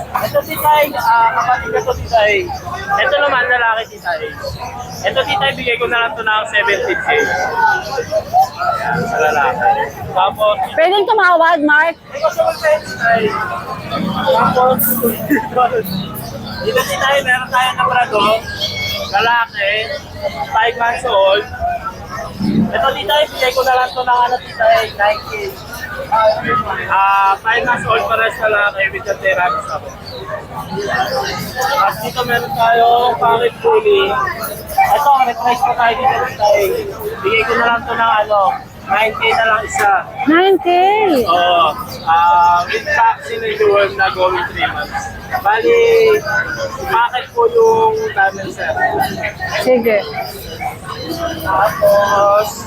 Ito tita kapatid na to tita Ito naman lalaki tita Ito tita bigay ko na lang to ng 17K. Ayan, sa lalaki. Tapos, Pwedeng tumawad, Mark. tapos, dito tita meron tayong labrador, lalaki, 5 months old. Ito tita bigay ko na lang to ng tita 9K. 5 months old pares lalaki with the therapy sa ako. At dito meron tayo packet bully. Ito, reprice ko tayo dito tayo. Bigay ko na lang to ng 9K na lang isa. 9K. Oo. With vaccine and deworm na going 3 months. Bali, packet po yung damage sir. Sige. Tapos,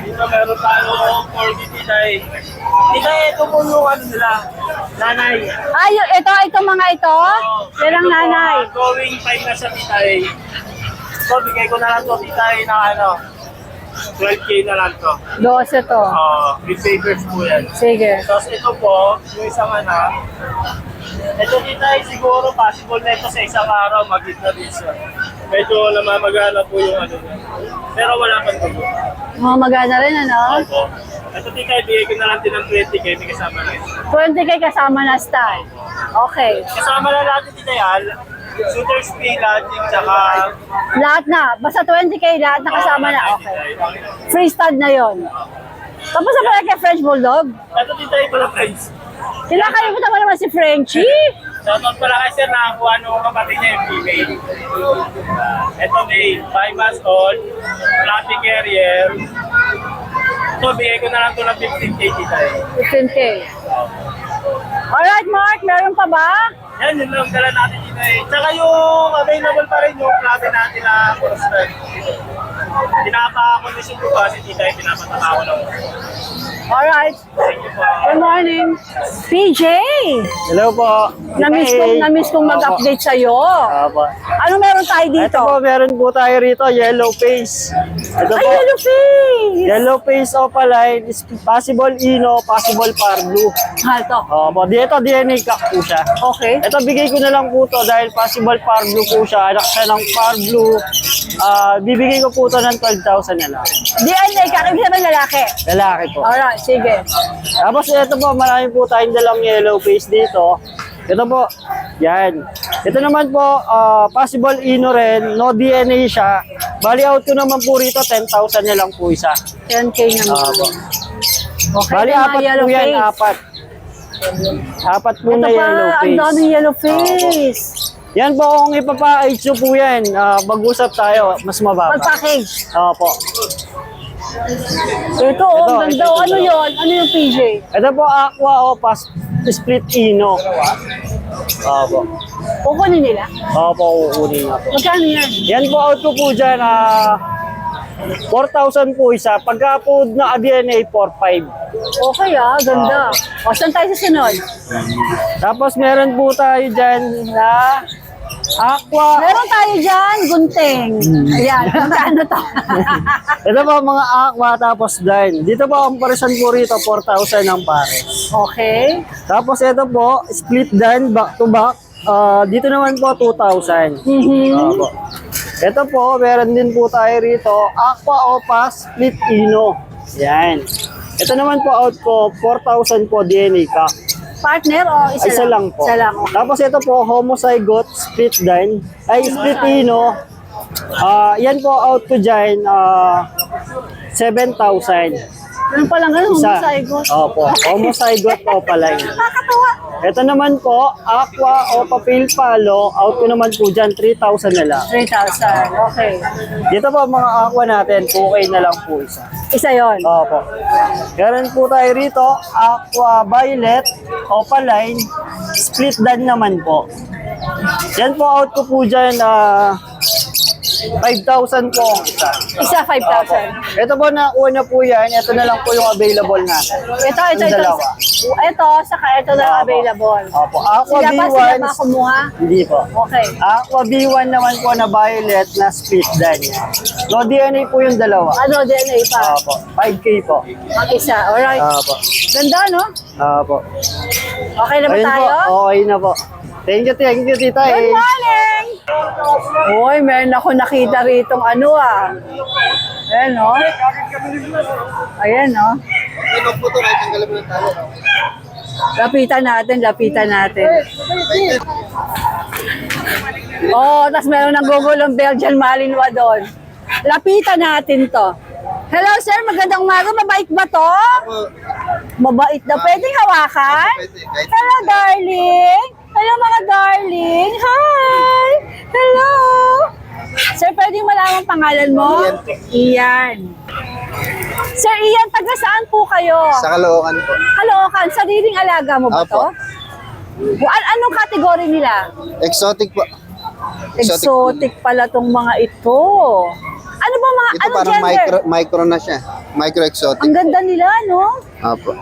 dito meron tayo 4 titay. Titay, ito po yung nila. Nanay. Ito mga ito? Yan ang nanay. Going 5 na sa titay. So, bigay ko na lang to titay na 12K na lang to. 12 to. With papers po yan. Sige. Tapos ito po, yung isang anak. Ito titay, siguro possible na ito sa isang araw mag-hit na din siya. Medyo namamagana po yung niya. Pero wala pang dugo. Mga magana rin, ano? Opo. Ito titay, bigay ko na lang din ng 20K, may kasama na ito. 20K kasama na stand. Okay. Kasama na natin titay, shooter speed, landing, tsaka... Lahat na. Basta 20K lahat na kasama na. Okay. Free stand na yon. Tapos sa pala kay French Bulldog. Ito titay pala friends. Kinakalimutan mo naman si Frenchie. Shoutout pala kay sir, nakakuha nung kapatid niya yung female. Ito may 5 months old, fluffy carrier. Ito, bigay ko na lang ito ng 15K titay. 15K. Alright, Mark. Meron pa ba? Yan, yun lang dala natin dito Tsaka yung available pa rin yung klase natin na crossfed. Pinapa-condition ko kasi tita pinapataka ko lang. Alright. Good morning. PJ! Hello po. Namiss kong mag-update sa'yo. Apo. Ano meron tayo Ito dito? po, meron po tayo rito, yellow face. Ito Ay, po, yellow face! yellow face opaline, is possible ino, possible par blue. Ito. Opo, dito DNA cock po siya. Okay. Ito, bigay ko na lang po to dahil possible par blue po siya. Anak siya ng par blue. Bibigay ko po to ng 12,000 na lang. DNA ka. Ibig sabihin lalaki. Lalaki po. Alright, sige. Tapos ito po, marami po tayong dalang yellow face dito. Ito po, yan. Ito naman po, possible ino rin, no DNA siya. Bali out ko naman po rito, 10,000 na lang po isa. 10K naman. Opo. Okay, Bali mga apat yellow po yan, face. apat. Apat po Ito na pa, yellow ang face. daming yellow face. Yan po, kung ipapa-HU po yan, mag-usap tayo, mas mababa. Pag-package. Opo. Ito, ang ganda. Ano yun? Ano yung PJ? Ito po, aqua o split ino. Opo. Kukunin nila. Opo, kukunin na po. Magkano yan? Yan po, out ko po dyan, 4,000 po isa. Pagka po na DNA, 4,500. Okay ganda. O, saan tayo sa sunod? Tapos meron po tayo dyan na aqua. Meron tayo dyan, gunting. Ayan, magkano to? Ito po mga aqua tapos dine. Dito po ang parisan po rito, 4,000 ang pares. Okay. Tapos ito po, split dine, back to back. Dito naman po, 2,000. Opo. Ito po, meron din po tayo rito, aqua opa split ino. Yan. Ito naman po out ko, 4,000 po DNA ka. Partner o isa, Isa lang po. Isa lang. Okay. Tapos ito po, homozygote split dine. Ay, split ino. Yan po out ko dyan, 7,000. Ganun pa lang, ganun, Isa. homozygote. Opo, homozygote opaline. Nakakatawa. Ito naman po, aqua opa pale palo. Out ko naman po dyan, 3,000 na lang. 3,000. Okay. Dito po mga aqua natin, 2K na lang po isa. Isa yon. Opo. Meron po tayo rito, aqua violet, opaline, split dan naman po. Yan po out ko po dyan, 5,000 po ang isa. Isa 5,000. Ito po na una po yan, ito na lang po yung available natin. Ito. Yung dalawa. Ito, saka ito na available. Opo. Aqua Sila ba? Sila B1. ba kumuha? Hindi po. Okay. Aqua B1 naman po na violet na split dan. No DNA po yung dalawa. Ano, DNA pa? Opo. 5K po. Ang isa. Alright. Opo. Ganda, no? Opo. Okay na ba Ayun tayo? po. Okay na po. Thank you, tita. Good morning! Uy, meron ako nakita ritong ano ah. Ayan, no? Ayan, no? Lapitan natin. Oh, tas meron ng gugulong Belgian Malinois doon. Lapitan natin to. Hello, sir. Magandang umaga. Mabait ba to? Mabait na. Pwedeng hawakan? Hello, darling. Hello, mga darling. Hi. Hello. Sir, pwedeng malaman pangalan mo? Ian. Sir Ian, taga saan po kayo? Sa Caloocan po. Caloocan. Sariling alaga mo ba to? Opo. Anong kategory nila? Exotic po. Exotic pala tong mga ito. Ano ba mga, Ito ano parang gender? micro na siya. Micro exotic. Ang ganda nila, no? Opo.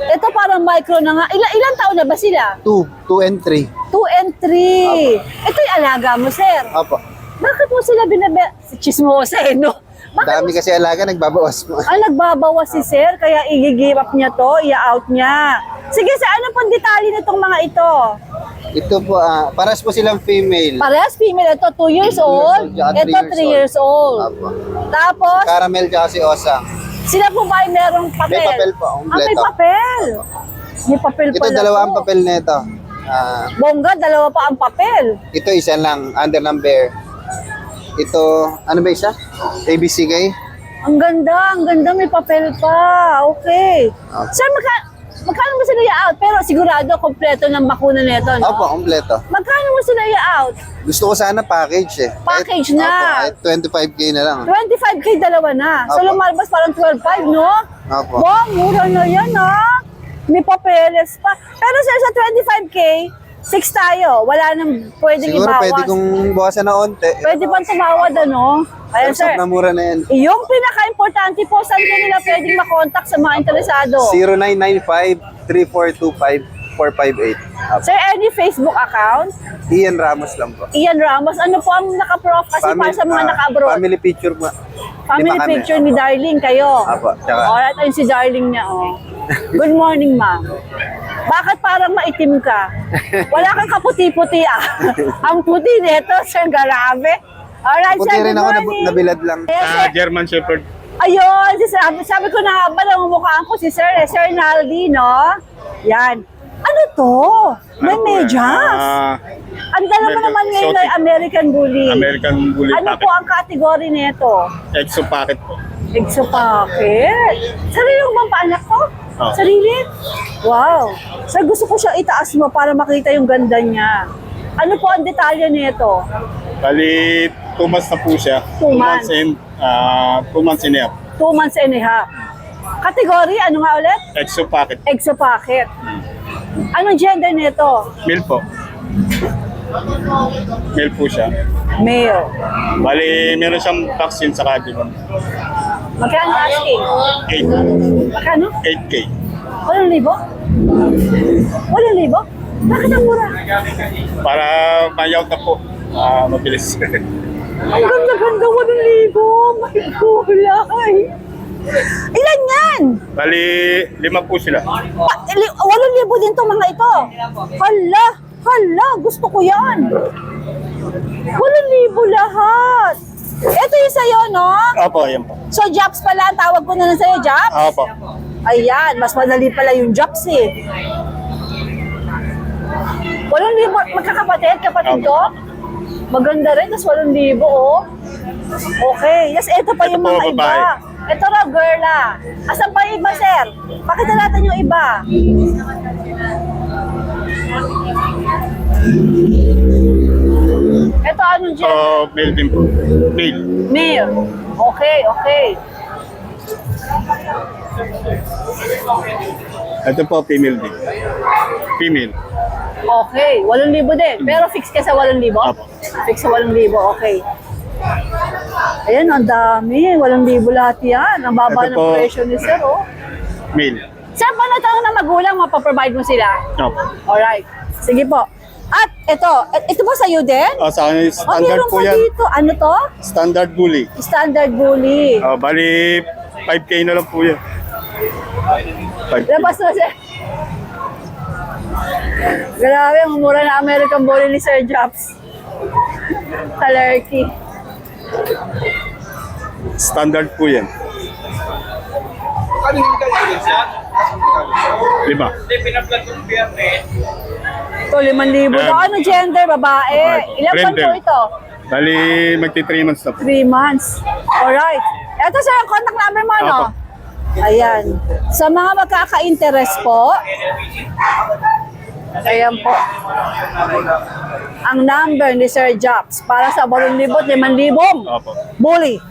Ito parang micro na nga. Ilang taon na ba sila? 2 and 3. 2 and 3. Ito yung alaga mo, sir. Opo. Bakit mo sila chismosa eh, no? Bakit Dami kasi alaga, nagbabawas mo. nagbabawas si sir, kaya i-give up niya to, i-out niya. Sige, sir, ano pong detalye nitong mga ito? Ito po, paras po silang female. Parehas female, ito 2 years old, tsaka ito 3 years old. Opo. Tapos, Caramel tsaka si Osang. sila po ba ay merong papel? May papel po, May kompleto. papel. May papel Ito, pala dalawa to. ang papel nito. Bongga, dalawa pa ang papel. Ito, isa lang, under number. Ito, ano ba isa? ABCK? Ang ganda, may papel pa. Okay. Okay. Sir, magkano mo sila i-out? Pero sigurado, kompleto ng bakuna nito, no? Opo, kompleto. Magkano mo sila i-out? Gusto ko sana package eh. Package Opo, na. kahit 25K na lang. 25K dalawa na. So, Opo. lumalabas parang 12.5, no? Opo. Wow, mura na yan, ha? May papeles pa. Pero sir, sa 25K, 6 tayo. Wala nang pwedeng Siguro ibawas. pwede kong bawasan na onte. Pwede pang tumawad, ano? Ayan, sir. Na mura na yan. Yung pinaka-importante po, saan nyo nila pwedeng makontakt sa mga interesado? 0995-342-5458. Sir, any Facebook account? Ian Ramos lang po. Ian Ramos, ano po ang naka-prof kasi para sa mga naka-abroad? Family picture mo. Family Lima kami. picture ni Darling kayo. Apo, tsaka. Alright, ayun si Darling niya, oh. Good morning, ma'am. Bakit parang maitim ka? Wala kang kaputi-puti, ah. Ang puti nito, sir, grabe. Alright, Puti sir, rin good ako, morning. nabilad lang. Yes, sir. German Shepherd. Ayun, sabi ko na nga ba, namumukhaan ko si Sir, Sir Naldi, no? Yan. Ano to? May medyas. Ang dalawa medyo naman ngayon ay exotic. American Bully. American Bully Ano Packet. po ang kategory nito? Exo Packet po. Exo Packet. Sarili mo bang paanak ko? Oo. Sarili? Wow. Sir, gusto ko siya itaas mo para makita yung ganda niya. Ano po ang detalye nito? Bali, 2 months na po siya. 2 months. 2 months and a half. 2 months and a half. Kategory, ano nga ulit? Exo Packet. Exo Packet. Anong gender nito? Male po. Male po siya. Male. Bali, meron siyang vaccine sa Cadillac. Magkano asking? 8. Magkano? 8K. 8,000? 8,000? Bakit ang mura? Para mayaw na po. Mabilis. Ang ganda-ganda, 8,000. My kulay. Ilan yan? Bali, 5 po sila. 8,000 din itong mga ito. Hala, gusto ko yan. 8,000 lahat. Ito yung sa'yo, no? Opo, yan po. So, Japs pala, ang tawag ko na lang sa'yo, Japs? Opo. Ayan, mas madali pala yung Japs eh. 8,000, magkakapatid, kapatid ko? Maganda rin, tas 8,000, oh. Okay, yes, ito pa yung Ito po, mga iba. babae. Ito raw, girl ah. Asan pa yung iba, sir? Pakita natin yung iba. Ito, anong So, gender? male din po. Male. Male. Okay. Ito po, female din. Female. Okay, 8,000 din. Pero fix ka sa 8,000? Apo. Fix sa 8,000, okay. Ayan, ang dami. 8,000 lahat yan. Ang baba Ito ng po. presyo ni sir, oh. Male. Sir, paano tanong ng magulang, mapaprovide mo sila? Opo. Alright. Sige po. At ito po sa'yo din? Sa akin, standard meron po pa yan. dito. Ano to? Standard bully. Standard bully. Bali, 5K na lang po yan. 5K. Labas na siya. Grabe, ang mura na American bully ni Sir Jobs. Talerky. Standard po yan. 5. Ito, 5,000. Ano gender, babae? Ilang buwan po ito? Bali, magti 3 months na po. 3 months. Alright. Ito sir, ang contact number mo, no? Ayan. Sa mga magkaka-interest po, ayan po. Ang number ni Sir Jobs para sa 8,000, 5,000. Opo. Bully.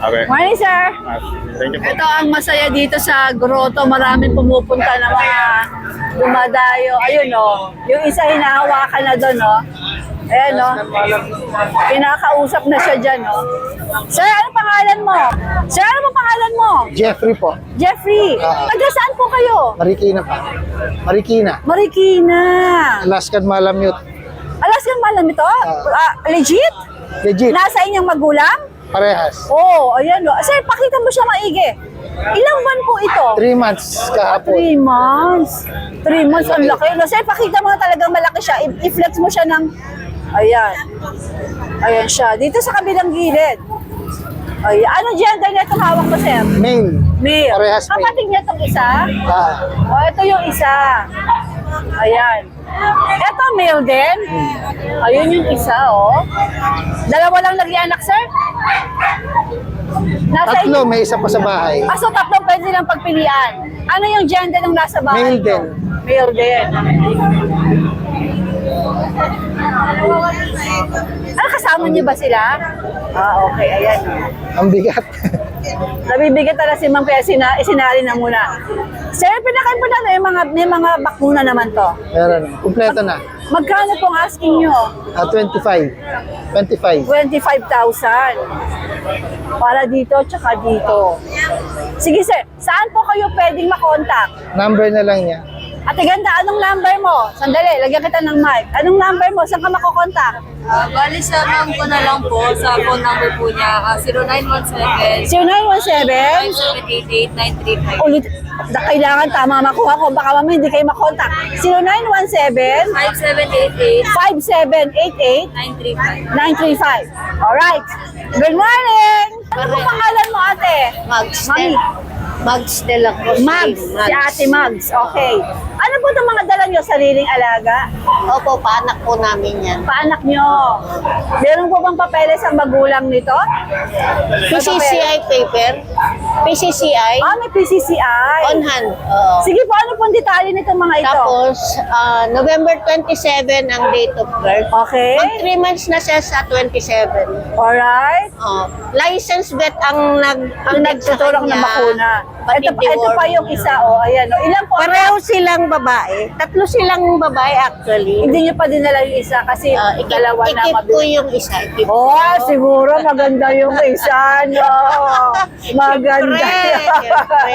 Okay. Morning, sir. Thank you po. Ito ang masaya dito sa grotto. Maraming pumupunta na mga dumadayo. Ayun, no. Yung isa hinahawakan na doon, no. Ayan, no. Kinakausap na siya dyan, no. Sir, ano pangalan mo? Sir, ano po pangalan mo? Jeffrey po. Jeffrey. Taga saan po kayo? Marikina pa. Marikina. Marikina. Alaskan Malamute. Alaskan Malam ito? Legit? Legit. Nasa inyong magulang? Parehas. Oo, ayan, no. Sir, pakita mo siya maigi. Ilang buwan po ito? 3 months kahapon. 3 months. 3 months, ang laki. No, sir, pakita mo na talagang malaki siya. I-flex mo siya ng... Ayan. Ayan siya. Dito sa kabilang gilid. Ayan. Ano gender na itong hawak mo, sir? Male. Male. Parehas male. Kapatid niya itong isa? Ah. O, ito yung isa. Ayan. Ito, male din. Ayun yung isa, oh. Dalawa lang nag-ianak, sir? Tatlo, may isa pa sa bahay. So, tatlong pwede lang pagpilian. Ano yung gender ng nasa bahay? Male din. Male din. Ano, kasama niyo ba sila? Okay, ayan. Ang bigat. Nabibigat talaga si Ma'am kaya isinali na muna. Sir, pinaka-importante may mga bakuna naman to. Meron. Kumpleto na. Magkano pong asking nyo? 25. 25. 25,000. Para dito, tsaka dito. Sige sir, saan po kayo pwedeng makontak? Number na lang niya. Ate Ganda, anong number mo? Sandali, lagyan kita ng mic. Anong number mo? Saan ka makokontak? Bali sa ma'am ko na lang po, sa phone number po niya, 0917 0917 5788 935. ulit, kailangan tama makuha ko. Baka mamaya hindi kayo makontak. 0917 5788 5788 935. Alright. Good morning! Ano po pangalan mo, ate? Mags. Mami. Mags de la Cruz. Mags. Si ate Mags. Okay. Ano po itong mga dala nyo? Sariling alaga? Opo, paanak po namin yan. Paanak nyo. Meron po bang papeles ang magulang nito? PCCI paper. PCCI. May PCCI. On hand. Oo. Sige po, ano pong detalye nitong mga ito? Tapos, November 27 ang date of birth. Okay. Mag 3 months na siya sa 27. Alright. License vet ang nagtuturok ng bakuna. Pati Ito pa yung isa, ayan. Ilan po? Pareho silang babae. Tatlo silang babae actually. Hindi nyo pa dinala yung isa kasi dalawa na Ikip ko yung isa. Siguro maganda yung isa, no? Maganda. Siyempre.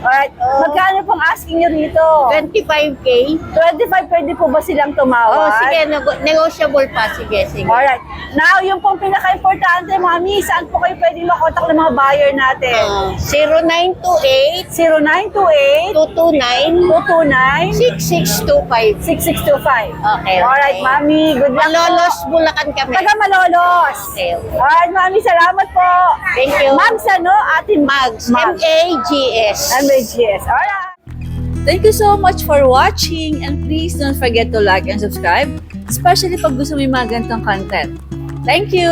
Alright. Magkano pong asking nyo rito? 25K. 25, pwede po ba silang tumawag? Sige, negotiable pa. Sige. Alright. Now, yung pong pinaka-importante, mami, saan po kayo pwede makontak ng mga buyer natin? 0928 0928 229 229 6625. 6625. Okay. Alright, mami. Good luck Malolos, po. Bulacan kami. Taga Malolos. Okay. Alright, mami. Salamat po. Thank you. Mags, ano? Ate Mags. M-A-G-S. MAGS. Alright. Thank you so much for watching and please don't forget to like and subscribe, especially pag gusto mo yung mga ganitong content. Thank you!